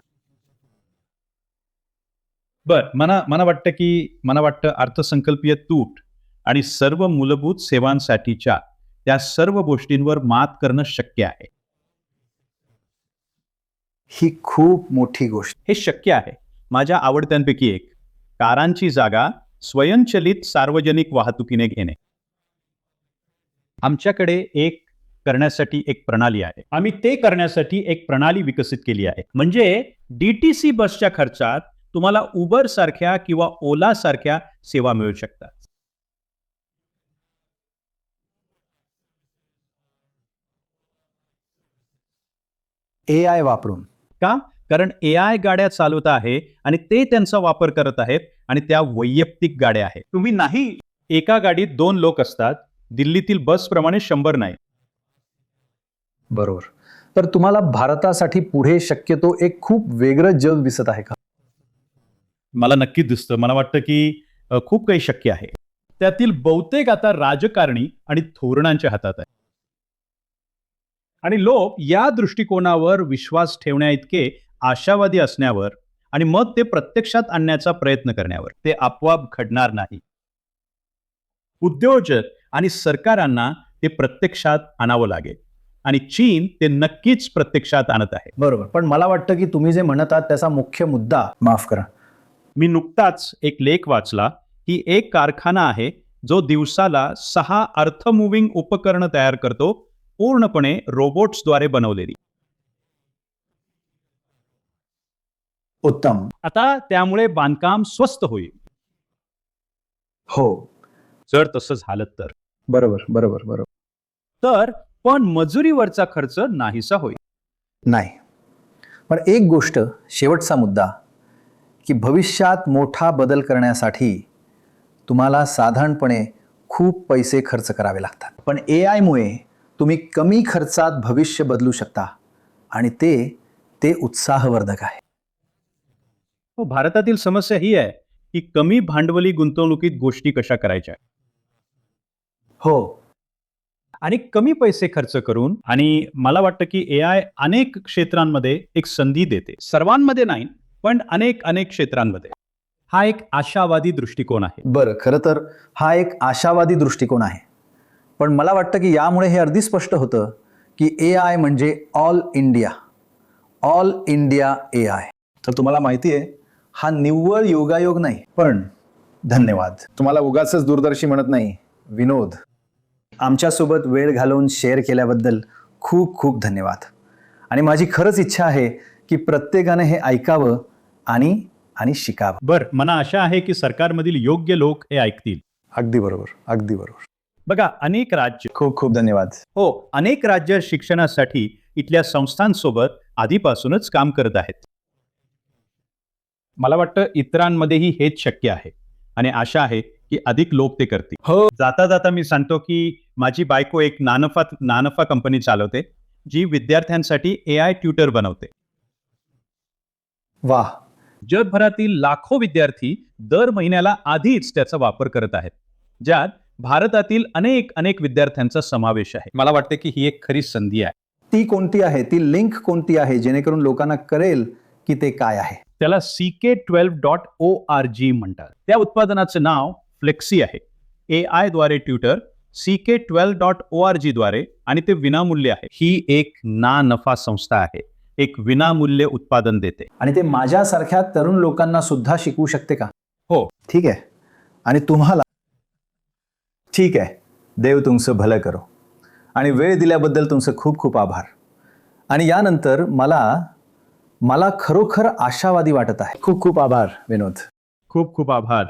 मला वाटतं अर्थसंकल्पीय तूट आणि सर्व मूलभूत सेवांसाठीच्या त्या सर्व गोष्टींवर मात करणं शक्य आहे. ही खूप मोठी गोष्ट. हे शक्य आहे. माझ्या आवडत्यांपैकी एक, कारांची जागा स्वयंचलित सार्वजनिक वाहतुकीने घेणे. आमच्याकडे करण्यासाठी एक प्रणाली आहे. आम्ही ते करण्यासाठी एक प्रणाली विकसित केली आहे. म्हणजे DTC बसच्या खर्चात तुम्हाला उबर सारख्या किंवा ओला सारख्या सेवा मिळू शकतात. AI वापरून. का? कारण AI गाड्या चालवत आहे आणि ते त्यांचा वापर करत आहेत आणि त्या वैयक्तिक गाड्या आहेत. तुम्ही नाही, एका गाडीत 2 लोक असतात. दिल्लीतील बसप्रमाणे 100 नाही. बरोबर. तर तुम्हाला भारतासाठी पुढे शक्यतो एक खूप वेगळं जग दिसत आहे का? मला नक्कीच दिसतं. मला वाटतं की खूप काही शक्य आहे. त्यातील बहुतेक आता राजकारणी आणि धोरणांच्या हातात आहे. आणि लोक या दृष्टिकोनावर विश्वास ठेवण्याइतके आशावादी असण्यावर आणि मग ते प्रत्यक्षात आणण्याचा प्रयत्न करण्यावर. ते आपोआप घडणार नाही. उद्योजक आणि सरकारांना ते प्रत्यक्षात आणावं लागेल आणि चीन ते नक्कीच प्रत्यक्षात आणत आहे. बरोबर. पण मला वाटतं की तुम्ही जे म्हणत आहात त्याचा मुख्य मुद्दा, माफ करा, मी नुकताच एक लेख वाचला की एक कारखाना आहे जो दिवसाला 6 अर्थ मुव्हिंग उपकरणं तयार करतो, पूर्णपणे रोबोट्सद्वारे बनवलेली. उत्तम. आता त्यामुळे बांधकाम स्वस्त होईल. हो. जर तसं झालं तर. बरोबर, बरोबर, बरोबर. तर पण मजुरीवरचा खर्च नाहीसा होईल. नाही. पण एक गोष्ट, शेवटचा मुद्दा, की भविष्यात मोठा बदल करण्यासाठी तुम्हाला साधारणपणे खूप पैसे खर्च करावे लागतात. पण AI मुळे तुम्ही कमी खर्चात भविष्य बदलू शकता आणि ते उत्साहवर्धक आहे. हो, भारतातील समस्या ही आहे की कमी भांडवली गुंतवणुकीत गोष्टी कशा करायच्या हो. आणि कमी पैसे खर्च करून. आणि मला वाटतं की AI अनेक क्षेत्रांमध्ये एक संधी देते. सर्वांमध्ये नाही, पण अनेक अनेक क्षेत्रांमध्ये. हा एक आशावादी दृष्टिकोन आहे. बरं, खरं तर हा एक आशावादी दृष्टिकोन आहे. पण मला वाटतं की यामुळे हे अगदी स्पष्ट होतं की AI म्हणजे ऑल इंडिया AI. तर तुम्हाला माहिती आहे, हा निव्वळ योगायोग नाही. पण धन्यवाद. तुम्हाला उगाचच दूरदर्शी म्हणत नाही, विनोद. आमच्यासोबत वेळ घालवून शेअर केल्याबद्दल खूप खूप धन्यवाद. आणि माझी खरंच इच्छा आहे की प्रत्येकाने हे ऐकावं आणि शिकावं. बरं, मला आशा आहे की सरकारमधील योग्य लोक हे ऐकतील. अगदी बरोबर, अगदी बरोबर. बघा, अनेक राज्य खूप खूप धन्यवाद. अनेक राज्य शिक्षणासाठी इथल्या संस्थांसोबत आधीपासूनच काम करत आहेत. मला वाटतं इतरांमध्येही हेच शक्य आहे आणि आशा आहे की अधिक लोक ते करतील. हो. जाता जाता मी सांगतो की माझी बायको एक नानफा कंपनी चालवते, जी विद्यार्थ्यांसाठी AI ट्युटर बनवते. वाह. जगभरातील लाखो विद्यार्थी दर महिन्याला आधीच त्याचा वापर करत आहेत, ज्यात भारतातील अनेक अनेक विद्यार्थ्यांचा समावेश आहे. मला वाटते की ही एक खरी संधी आहे. ती कोणती आहे, ती लिंक कोणती आहे, जेणेकरून लोकांना कळेल की ते काय आहे? त्याला CK12.org म्हणतात. त्या उत्पादनाचं नाव फ्लेक्सी आहे. AI द्वारे ट्युटर CK12.org द्वारे, आणि ते विनामूल्य आहे. ही एक ना नफा संस्था आहे. एक विनामूल्य उत्पादन देते. आणि ते माझ्यासारख्या तरुण लोकांना सुद्धा शिकवू शकते का? हो. ठीक आहे. आणि तुम्हाला? ठीक आहे. देव तुमचं भलं करो. आणि वेळ दिल्याबद्दल तुमचं खूप खूप आभार. आणि यानंतर मला खरोखर आशावादी वाटत आहे. खूप खूप आभार विनोद. खूप खूप आभार.